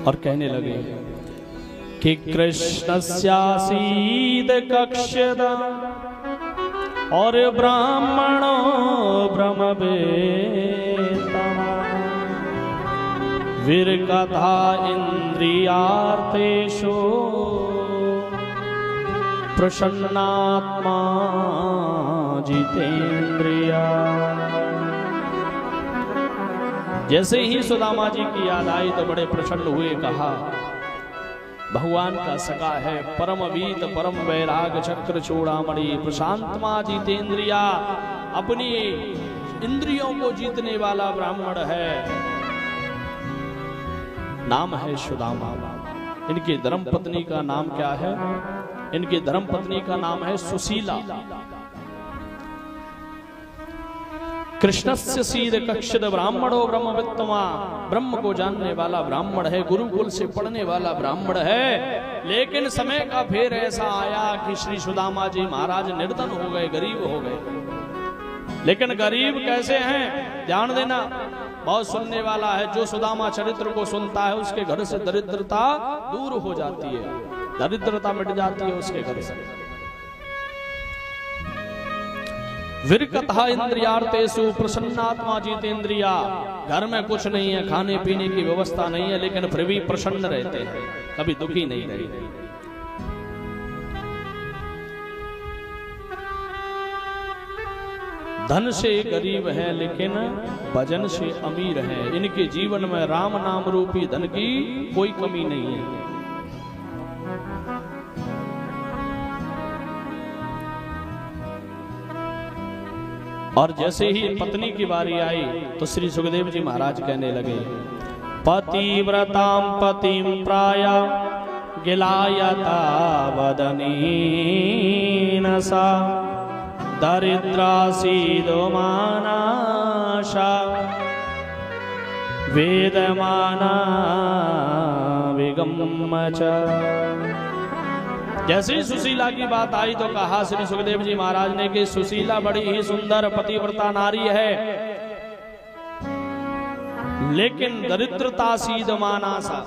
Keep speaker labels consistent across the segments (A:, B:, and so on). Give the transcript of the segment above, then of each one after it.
A: और कहने लगे कि कृष्णस्यासीद कक्षदा और ब्राह्मणो ब्रह्मवेत्तमा वीरकथा इंद्रियार्थेषु प्रसन्नात्मा जितेंद्रिया। जैसे ही सुदामा जी की याद आई तो बड़े प्रसन्न हुए, कहा भगवान का सखा है, परमवीत परम वैराग चक्र चूड़ामणि प्रशांतमा जितेंद्रिया, अपनी इंद्रियों को जीतने वाला ब्राह्मण है, नाम है सुदामा। इनकी धर्मपत्नी का नाम क्या है? इनकी धर्मपत्नी का नाम है सुशीला। कृष्णस्य सीद कक्षद ब्राह्मणो ब्रह्मवित्तमा, ब्रह्म को जानने वाला ब्राह्मण है, गुरुकुल से पढ़ने वाला ब्राह्मण है। लेकिन समय का फेर ऐसा आया कि श्री सुदामा जी महाराज निर्धन हो गए, गरीब हो गए। लेकिन गरीब कैसे हैं ध्यान देना, बहुत सुनने वाला है। जो सुदामा चरित्र को सुनता है उसके घर से दरिद्रता दूर हो जाती है, दरिद्रता मिट जाती है उसके घर से। वीरकथा इंद्रियार्थेषु प्रसन्नात्मा जितेंद्रिया, घर में कुछ नहीं है, खाने पीने की व्यवस्था नहीं है, लेकिन फिर भी प्रसन्न रहते हैं, कभी दुखी नहीं रहते। धन से गरीब है लेकिन भजन से अमीर है। इनके जीवन में राम नाम रूपी धन की कोई कमी नहीं है। और जैसे ही पत्नी की बारी आई तो श्री सुखदेव जी महाराज कहने लगे, पतिव्रतां पतिं प्राया गिलायता वदनीन सा दरिद्रासीदो मानाशा वेदमाना विगम्मच। जैसे ही सुशीला की बात आई तो कहा श्री सुखदेव जी महाराज ने कि सुशीला बड़ी ही सुंदर पतिव्रता नारी है, लेकिन दरिद्रता सीध मानासा,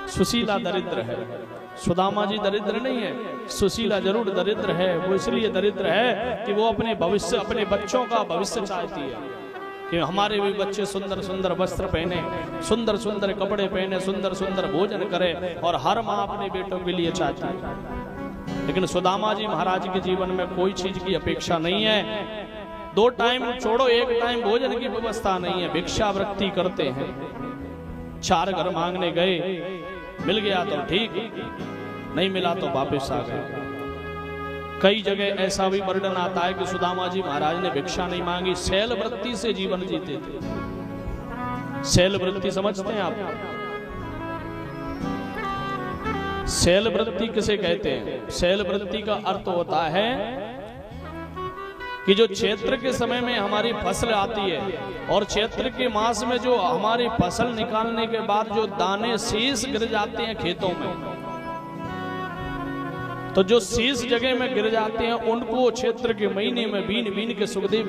A: सुशीला दरिद्र है। सुदामा जी दरिद्र नहीं है, सुशीला जरूर दरिद्र है। वो इसलिए दरिद्र है कि वो अपने भविष्य, अपने बच्चों का भविष्य चाहती है कि हमारे भी बच्चे सुंदर सुंदर वस्त्र पहने, सुंदर सुंदर कपड़े पहने, सुंदर सुंदर भोजन करे, और हर माँ अपने बेटों के लिए चाहती है। लेकिन सुदामा जी महाराज के जीवन में कोई चीज की अपेक्षा नहीं है। 2 टाइम छोड़ो, 1 टाइम भोजन की व्यवस्था नहीं है, भिक्षावृत्ति करते हैं। 4 घर मांगने गए, मिल गया तो ठीक, नहीं मिला तो वापस आ गए। कई जगह ऐसा भी वर्णन आता है कि सुदामा जी महाराज ने भिक्षा नहीं मांगी, शैल वृत्ति से जीवन जीते थे। शैल वृत्ति समझते हैं आप? शैल वृत्ति किसे कहते हैं? शैल वृत्ति का अर्थ होता है कि जो चैत्र के समय में हमारी फसल आती है और चैत्र के मास में जो हमारी फसल निकालने के बाद जो दाने शेष गिर जाते हैं खेतों में, तो जो शेष जगह में गिर जाते हैं उनको क्षेत्र के महीने में बीन बीन के सुखदेव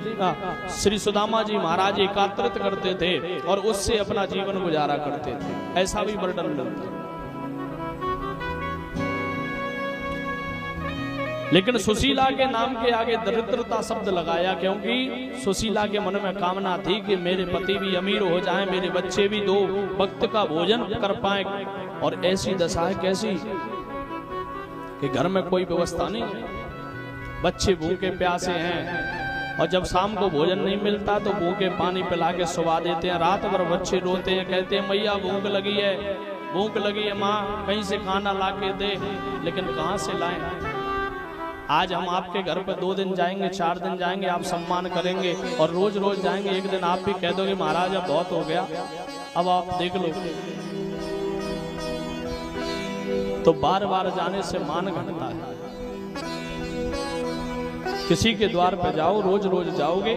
A: श्री सुदामा जी महाराज एकत्रित करते थे और उससे अपना जीवन गुजारा करते थे। ऐसा भी वर्णन मिलता है। लेकिन सुशीला के नाम के आगे दरिद्रता शब्द लगाया, क्योंकि सुशीला के मन में कामना थी कि मेरे पति भी अमीर हो जाएं, मेरे बच्चे भी 2 वक्त का भोजन कर पाए। और ऐसी दशा है कैसी कि घर में कोई व्यवस्था नहीं है, बच्चे भूखे प्यासे हैं, और जब शाम को भोजन नहीं मिलता तो भूखे पानी पिला के सुला देते हैं। रात भर बच्चे रोते हैं, कहते हैं मैया भूख लगी है, भूख लगी है माँ, कहीं से खाना ला के दे। लेकिन कहाँ से लाएं? आज हम आपके घर पर 2 दिन जाएंगे, 4 दिन जाएंगे, आप सम्मान करेंगे, और रोज रोज जाएंगे। एक दिन आप भी कह दोगे महाराज अब बहुत हो गया, अब आप देख लो। तो बार बार जाने से मान घटता है। किसी के द्वार पे जाओ, रोज रोज जाओगे,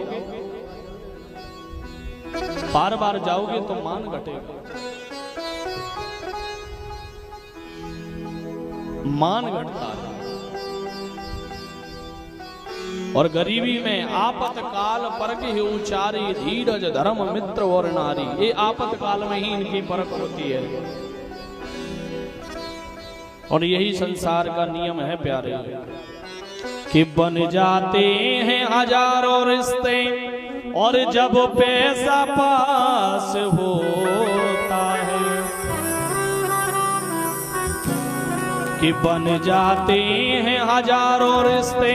A: बार बार जाओगे तो मान घटेगा, मान घटता है। और गरीबी में आपतकाल परख ही उचारी, धीरज धर्म मित्र और नारी। ये आपतकाल में ही इनकी परख होती है। और यही संसार का नियम है प्यारे, कि बन जाते हैं हजारों रिश्ते और जब पैसा पास होता है, कि बन जाते हैं हजारों रिश्ते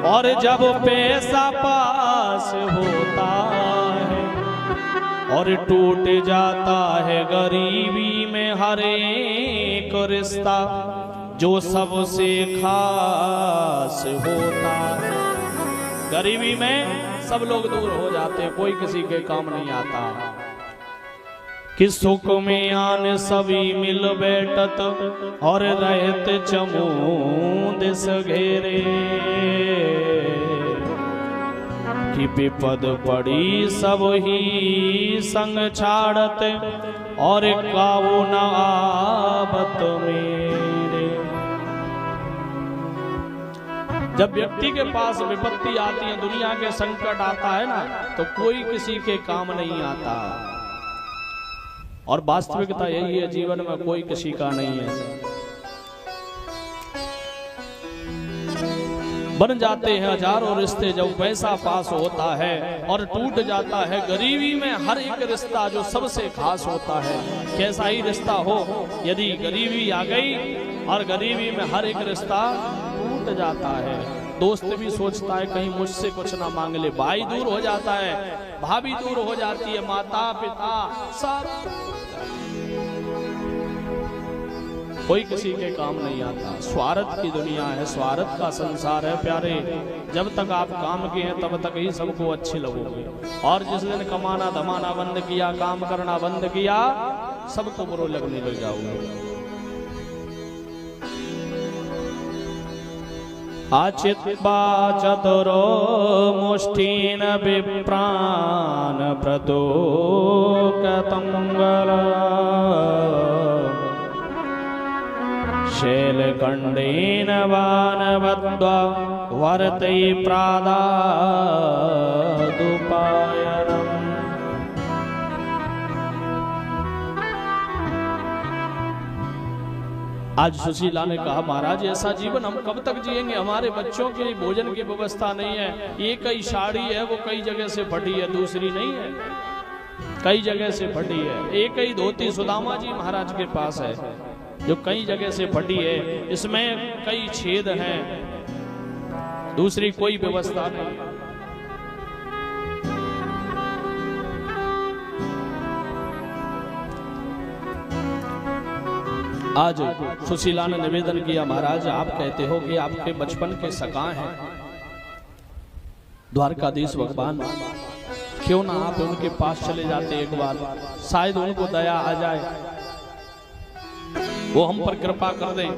A: और जब पैसा पास होता है, और टूट जाता है गरीबी में हर एक रिश्ता जो सबसे खास होता है। गरीबी में सब लोग दूर हो जाते, कोई किसी के काम नहीं आता। कि सुख में आन सभी मिल बैठत और रहते चमूद घेरे, कि विपद पड़ी सब ही संग छाड़त और काऊ न आबत मेरे। जब व्यक्ति के पास विपत्ति आती है, दुनिया के संकट आता है ना, तो कोई किसी के काम नहीं आता। और वास्तविकता यही है, जीवन में कोई किसी का नहीं है। बन जाते हैं हजारों रिश्ते जब पैसा पास होता है, और टूट जाता है गरीबी में हर एक रिश्ता जो सबसे खास होता है। कैसा ही रिश्ता हो, यदि गरीबी आ गई और गरीबी में हर एक रिश्ता टूट जाता है। दोस्त भी सोचता है कहीं मुझसे कुछ ना मांग ले, भाई दूर हो जाता है, भाभी दूर हो जाती है, माता पिता सब, कोई किसी के काम नहीं आता। स्वार्थ की दुनिया है, स्वार्थ का संसार है प्यारे। जब तक आप काम के हैं तब तक ही सबको अच्छे लगोगे, और जिस दिन कमाना धमाना बंद किया, काम करना बंद किया, सबको बुरो लगने लग जाओगे। आचित्वा चतुरो मुष्टीन विप्रान प्रतोकतंगल शैलखंडेन वानवद्वा वरते प्रादादुपायनम्। आज सुशीला ने कहा, महाराज ऐसा जीवन हम कब तक जिएंगे, हमारे बच्चों के भोजन की व्यवस्था नहीं है। ये कई साड़ी है वो कई जगह से फटी है, दूसरी नहीं है, कई जगह से फटी है। एक ही धोती सुदामा जी महाराज के पास है जो कई जगह से फटी है, इसमें कई छेद हैं, दूसरी कोई व्यवस्था नहीं। आज सुशीला ने निवेदन किया, महाराज आप कहते हो कि आपके बचपन के सखा हैं द्वारकाधीश भगवान, क्यों ना आप उनके पास चले जाते एक बार, शायद उनको दया आ जाए, वो हम पर कृपा कर दें।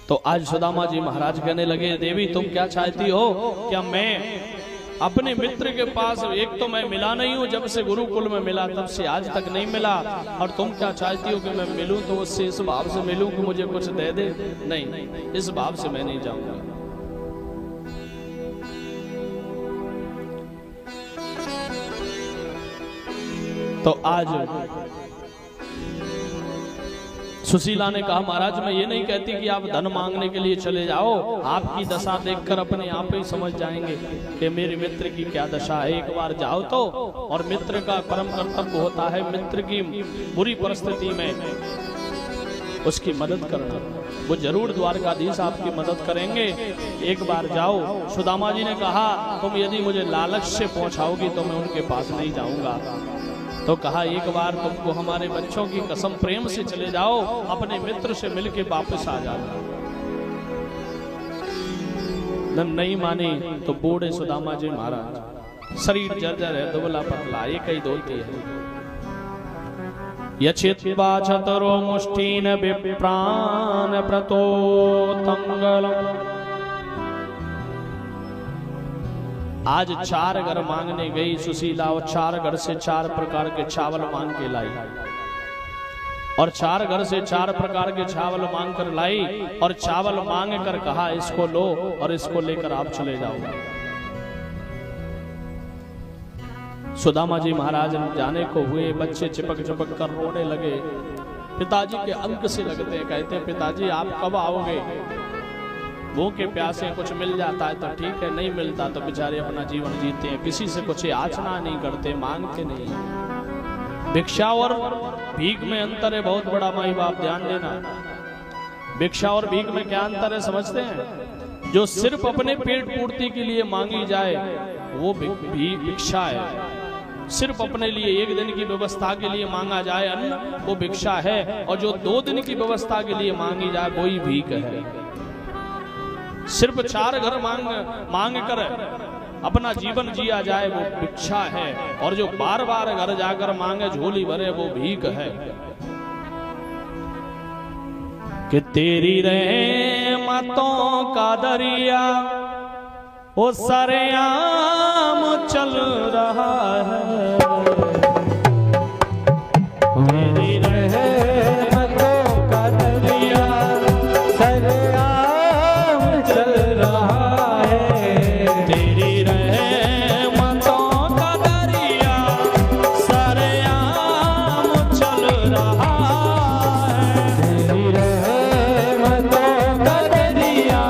A: तो आज सुदामा जी महाराज कहने लगे, देवी तुम क्या चाहती हो, क्या मैं अपने मित्र के पास, एक तो मैं मिला नहीं हूं, जब से गुरुकुल में मिला तब से आज तक नहीं मिला, और तुम क्या चाहती हो कि मैं मिलूं तो उससे इस भाव से मिलूं कि मुझे कुछ दे दे? नहीं, इस भाव से मैं नहीं जाऊंगा। तो आज सुशीला ने कहा, महाराज मैं ये नहीं कहती कि आप धन मांगने के लिए चले जाओ, आपकी दशा देखकर अपने आप ही समझ जाएंगे कि मेरे मित्र की क्या दशा है। एक बार जाओ तो, और मित्र का परम कर्तव्य होता है मित्र की बुरी परिस्थिति में उसकी मदद करना, वो जरूर द्वारकाधीश आपकी मदद करेंगे। एक बार जाओ। सुदामा जी ने कहा, तुम यदि मुझे लालच से पहुंचाओगी तो मैं उनके पास नहीं जाऊंगा। तो कहा, एक बार तुमको हमारे बच्चों की कसम, प्रेम से चले जाओ, अपने मित्र से मिलके वापस आ जाओ। नहीं मानी तो बूढ़े सुदामा जी महाराज, शरीर जर्जर है, दुबला पतला, एक ही धोती है। यचित्वा चतुरो मुष्टीन विप्रान प्रतोतंगलम्। आज 4 घर मांगने गई सुशीला, और 4 घर से 4 प्रकार के चावल मांग के लाई, और 4 घर से 4 प्रकार के चावल मांग कर लाई, और चावल मांग कर कहा, इसको लो और इसको लेकर आप चले जाओ। सुदामा जी महाराज जाने को हुए, बच्चे चिपक चिपक कर रोने लगे। पिताजी के अंक से लगते हैं। कहते हैं पिताजी आप कब आओगे? भूखे प्यासे कुछ मिल जाता है तो ठीक है, नहीं मिलता तो बेचारे अपना जीवन जीते हैं, किसी से कुछ याचना नहीं करते, मांगते नहीं। भिक्षा और भीख में अंतर है बहुत बड़ा, माई बाप ध्यान देना। भिक्षा और भीख में क्या अंतर है समझते हैं? जो सिर्फ अपने पेट पूर्ति के लिए मांगी जाए वो भिक्षा है। सिर्फ अपने लिए एक दिन की व्यवस्था के लिए मांगा जाए अन्न, वो भिक्षा है। और जो 2 दिन की व्यवस्था के लिए मांगी जाए वही भीख है। सिर्फ 4 घर मांग कर अपना जीवन जिया जाए वो भिक्षा है। और जो बार बार घर जाकर मांगे झोली भरे वो भीख है। कि तेरी रहमतों का दरिया वो सरेआम चल रहा है, तेरी रहमतों का दरिया सरेआम चल रहा है, तेरी रहमतों का दरिया सरेआम चल रहा है, तेरी रहमतों का दरिया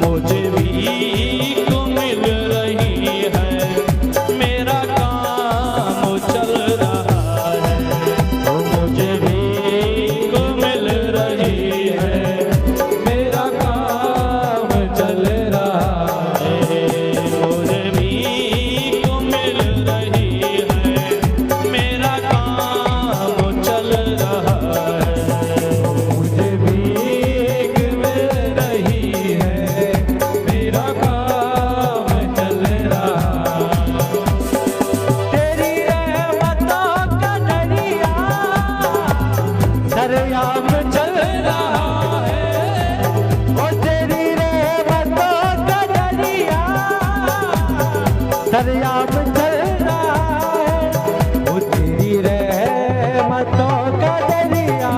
A: मुझे भी तो मिल रही है, मेरा काम चल रहा है, मुझे भी तो मिल रही है, मेरा काम चल रहा है, मुझे भी तो मिल रही है, मेरा काम चल रहा है, मुझे भी मिल रही है, मेरा काम चल रहा है। तेरी रहमतों का दरिया सरेआम चल रहा है, ओ तेरी रहमतों का दरिया सरेआम चल रहा है, ओ तेरी रहमतों का दरिया,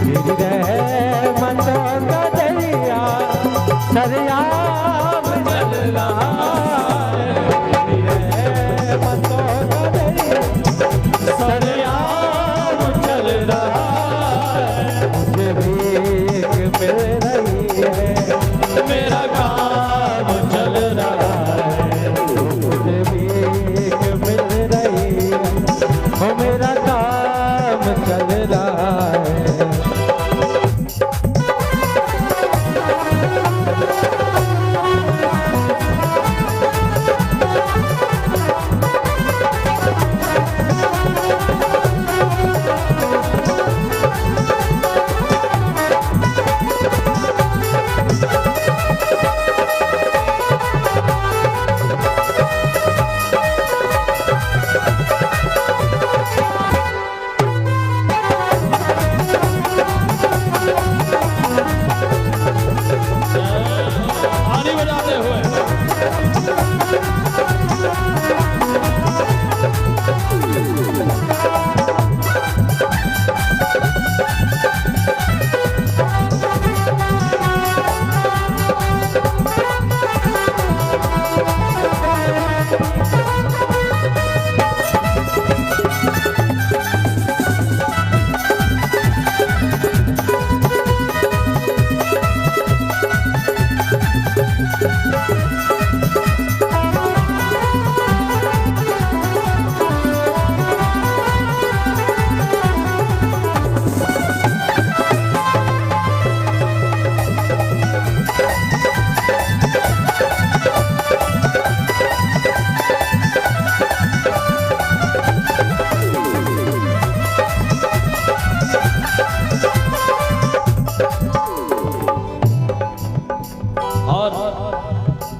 A: तेरी रहमतों का दरिया सरेआम चल रहा है, तेरी रहमतों का दरिया सरेआम चल रहा है, मुझे भीख मिल रही है, मेरा काम चल रहा है, मुझे भीख मिल रही है, ओ मेरा काम चल रहा है। ताली बजाते हुए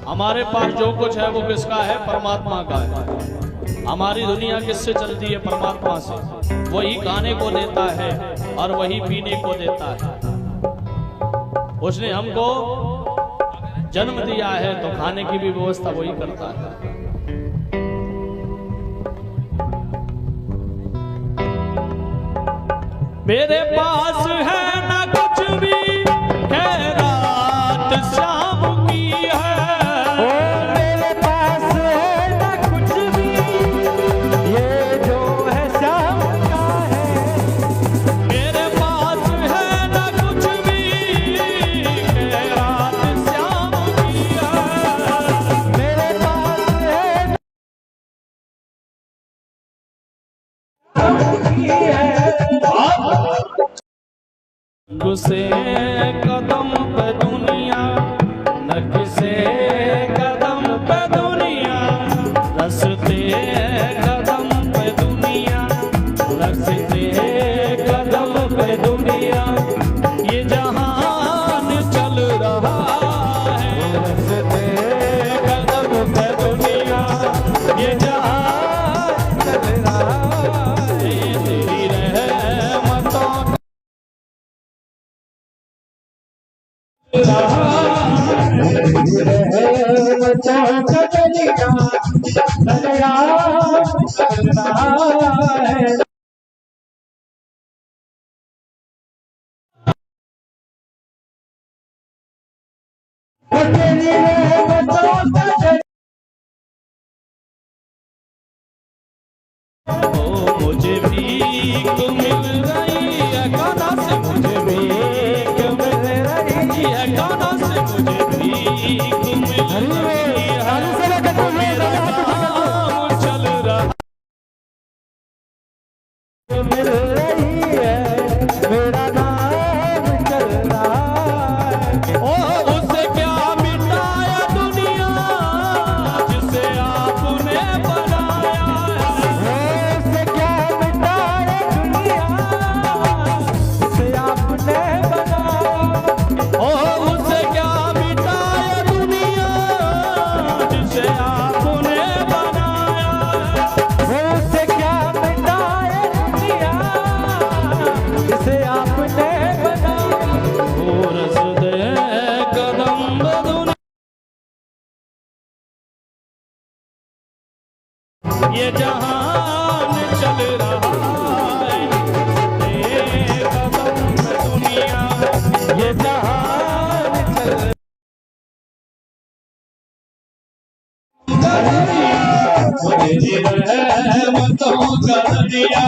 A: हमारे पास जो कुछ है वो किसका है? परमात्मा का है। हमारी दुनिया किससे चलती है? परमात्मा से। वही खाने को देता है और वही पीने को देता है। उसने हमको जन्म दिया है तो खाने की भी व्यवस्था वही करता है। मेरे पास है ना कुछ भी, खैरात शाम की है।
B: मेरे पास है ना कुछ भी,
A: से कदम पे दुनिया, नक से कदम पे दुनिया, रस्ते कदम पे दुनिया, रस्ते कदम पे दुनिया, ये जहान चल रहा है। रस्ते कदम पे दुनिया, ये जहान चल रहा है। तेरी रहमतों मुझे भीख मिल रही है गाना से, मुझे भीख मिल रही है गाना से, मुझे भीख मिल रही है। मेरा नाम चल रहा मिल रही है, मेरा नाम चल रहा है। ओ उसे क्या मिटाया दुनिया जिसे आपने बनाया है। उसे क्या मिटाया दुनिया जिसे आपने बनाया। ओ उसे क्या मिटाया दुनिया जिसे आपने बनाया। उसे क्या मिटाया दुनिया जिसे आपने बनाया। ओ रस्ते कदम बदुनिया, ये जहान चल रहा है। ये कदम पे दुनिया, ये जहान चल रहा है। तेरी रहमतों का दरिया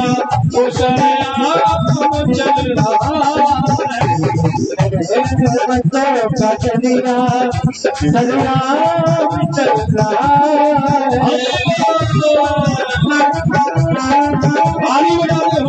A: उस आपको चल रहा है। रहमतों का दरिया दरिया चल रहा है। पानी बनाते हो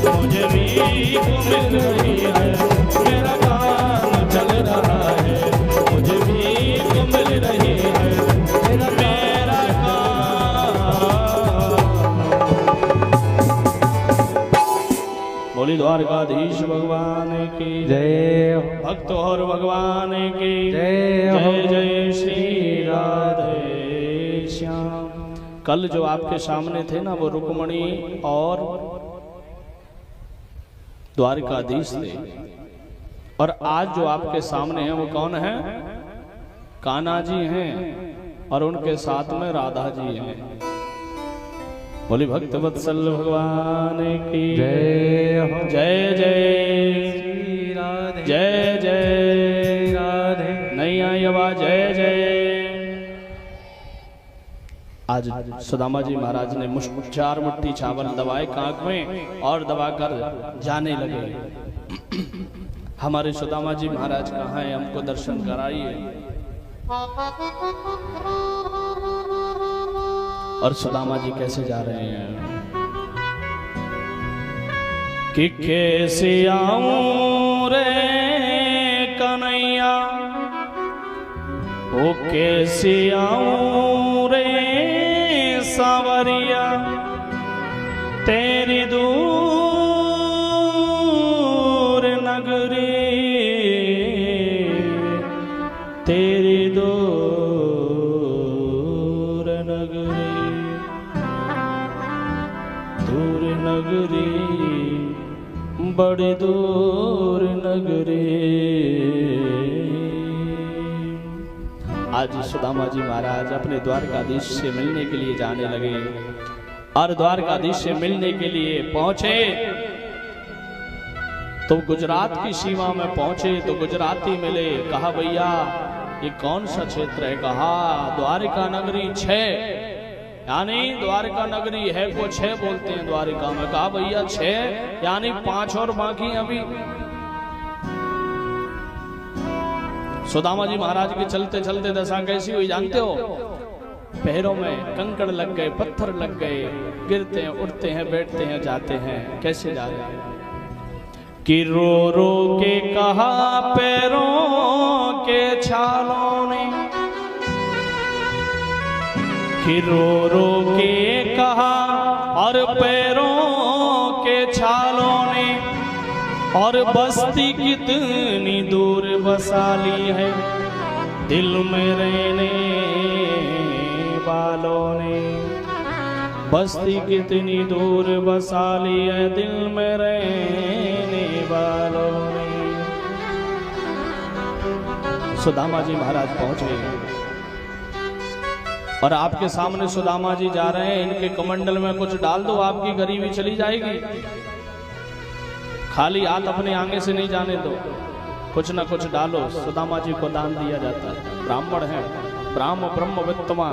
A: मुझे भी मिल रही है, मेरा काम चल रहा है। द्वारकाधीश भगवान की
B: जय।
A: भक्त और भगवान की
B: जय।
A: जय जय श्री राधे श्याम। कल जो आपके सामने थे ना वो रुक्मणी और द्वारकाधीश थे, और आज जो आपके सामने हैं वो कौन है? कान्हा जी हैं और उनके साथ में राधा जी हैं। बोली भक्त वत्सल भगवान की
B: जय।
A: जय जय
B: श्री राधे।
A: जय जय
B: राधे।
A: नहीं आई आवाज जय जय। आज सुदामा जी महाराज ने 4 मुट्ठी चावल दबाए कांक में और दबाकर जाने लगे। हमारे सुदामा जी महाराज कहाँ हैं? हमको दर्शन कराइए। और सुदामा जी कैसे जा रहे हैं कि कैसे आऊं रे कन्हैया, ओ कैसे आऊं रे सावरिया, तेरी दूर नगरी, तेरी दूर नगरी, दूर नगरी, बड़ी दूर नगरी। आज सुदामा जी महाराज अपने द्वारकाधीश से मिलने के लिए जाने लगे और द्वारकाधीश से मिलने के लिए पहुंचे तो गुजरात की सीमा में पहुंचे तो गुजराती मिले। कहा भैया ये कौन सा क्षेत्र है? कहा द्वारिका नगरी 6, यानी द्वारिका नगरी है को 6 बोलते हैं द्वारिका में। कहा भैया 6 यानी 5 और बाकी अभी। सुदामा जी महाराज के चलते चलते दशा कैसी हुई जानते हो? पैरों में कंकड़ लग गए, पत्थर लग गए, गिरते हैं, उठते हैं, बैठते हैं, जाते हैं। कैसे जा रहे हैं कि रो रो के कहा पैरों के छालों ने, कि रो रो के कहा और पैरों के छालों ने, और बस्ती कितनी दूर बसा ली है दिल में रहने वालों ने, बस्ती कितनी दूर बसा ली है दिल में रहने वालों ने। सुदामा जी महाराज पहुंचे और आपके सामने सुदामा जी जा रहे हैं। इनके कमंडल में कुछ डाल दो, आपकी गरीबी चली जाएगी। खाली हाथ अपने आगे से नहीं जाने दो, कुछ ना कुछ डालो। सुदामा जी को दान दिया जाता है। ब्राह्मण है, ब्रह्म वित्तमा।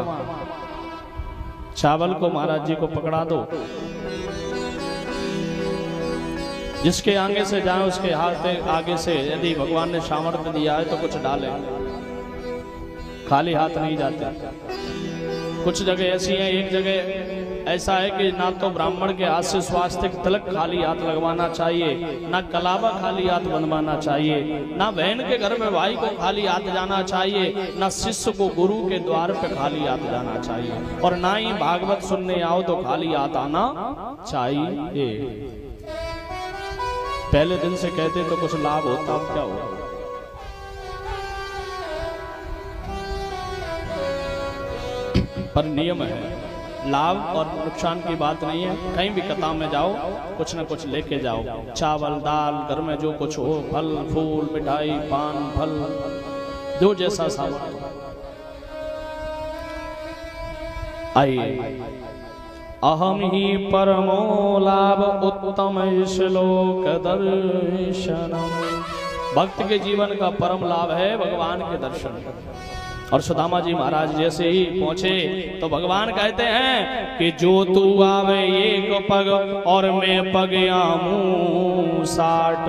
A: चावल को महाराज जी को पकड़ा दो, जिसके आगे से जाए उसके हाथ आगे से यदि भगवान ने सामर्थ्य दिया है तो कुछ डाले। खाली हाथ नहीं जाते। कुछ जगह ऐसी है, एक जगह ऐसा है कि ना तो ब्राह्मण के हाथ से स्वास्थ्य तिलक खाली हाथ लगवाना चाहिए, ना कलावा खाली हाथ बनवाना चाहिए, ना बहन के घर में भाई को खाली हाथ जाना चाहिए, ना शिष्य को गुरु के द्वार पे खाली हाथ जाना चाहिए, और ना ही भागवत सुनने आओ तो खाली हाथ आना चाहिए। पहले दिन से कहते तो कुछ लाभ होता, अब क्या होगा? पर नियम है, लाभ और नुकसान की बात नहीं है। कहीं भी कथा में जाओ कुछ न कुछ लेके जाओ, चावल दाल, घर में जो कुछ हो, फल फूल मिठाई पान फल, जो जैसा सामर्थ्य। आइए, अहम ही परमो लाभ उत्तम श्लोक दर्शनम। भक्त के जीवन का परम लाभ है भगवान के दर्शन। और सुदामा जी महाराज जैसे ही पहुंचे तो भगवान कहते हैं कि जो तू आवे एक पग और मैं पग आऊं 60,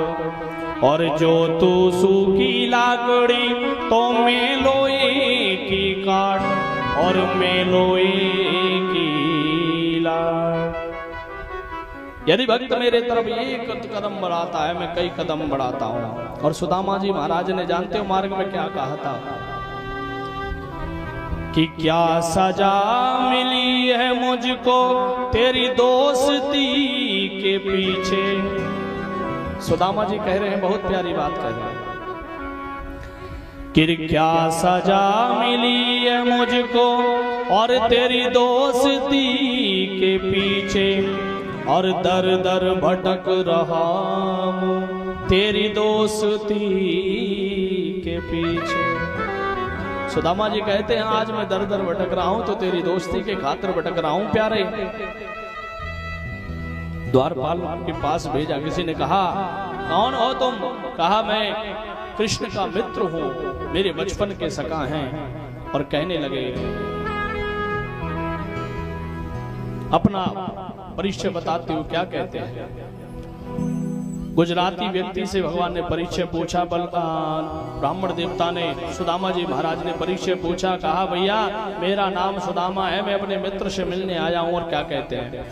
A: और जो तू सूखी लाकड़ी तो मैं लोहे की काट, और मैं लोहे की लाट। यदि भक्त मेरे तरफ एक कदम बढ़ाता है मैं कई कदम बढ़ाता हूं। और सुदामा जी महाराज ने जानते हो मार्ग में क्या कहा था कि क्या सजा मिली है मुझको तेरी दोस्ती के पीछे, सुदामा जी कह रहे हैं, बहुत प्यारी बात कह रहे हैं कि क्या सजा मिली है मुझको और तेरी दोस्ती के पीछे, और दर दर भटक रहा हूं तेरी दोस्ती के पीछे। सुदामा जी कहते हैं आज मैं दर दर भटक रहा हूं तो तेरी दोस्ती के खातिर भटक रहा हूं प्यारे। द्वारपाल के पास भेजा, किसी ने कहा कौन हो तुम? कहा मैं कृष्ण का मित्र हूं, मेरे बचपन के सखा हैं। और कहने लगे, अपना परिचय बताते हो क्या कहते हैं? गुजराती व्यक्ति से भगवान ने परिचय पूछा, ब्राह्मण देवता ने सुदामा जी महाराज ने परिचय पूछा, कहा भैया मेरा नाम सुदामा है, मैं अपने मित्र से मिलने आया हूं। और क्या कहते हैं?